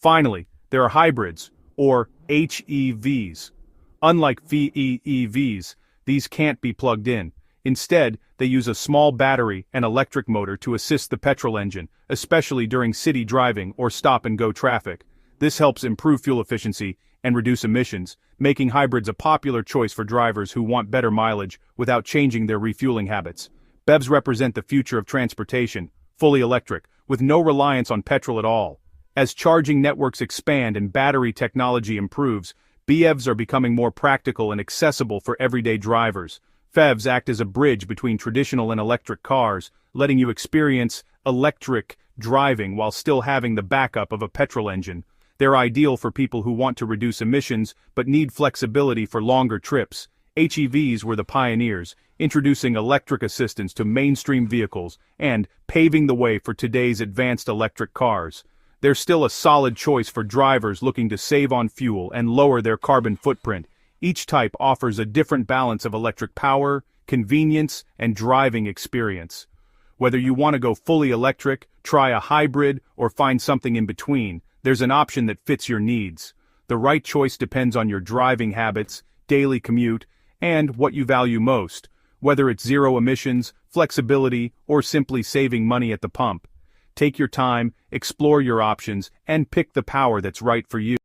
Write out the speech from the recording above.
Finally, there are hybrids, or HEVs. Unlike VEEVs, these can't be plugged in. Instead, they use a small battery and electric motor to assist the petrol engine, especially during city driving or stop-and-go traffic. This helps improve fuel efficiency and reduce emissions, making hybrids a popular choice for drivers who want better mileage without changing their refueling habits. BEVs represent the future of transportation, fully electric, with no reliance on petrol at all. As charging networks expand and battery technology improves, BEVs are becoming more practical and accessible for everyday drivers. PHEVs act as a bridge between traditional and electric cars, letting you experience electric driving while still having the backup of a petrol engine. They're ideal for people who want to reduce emissions but need flexibility for longer trips. HEVs were the pioneers, introducing electric assistance to mainstream vehicles and paving the way for today's advanced electric cars. They're still a solid choice for drivers looking to save on fuel and lower their carbon footprint. Each type offers a different balance of electric power, convenience, and driving experience. Whether you want to go fully electric, try a hybrid, or find something in between, there's an option that fits your needs. The right choice depends on your driving habits, daily commute, and what you value most, whether it's zero emissions, flexibility, or simply saving money at the pump. Take your time, explore your options, and pick the power that's right for you.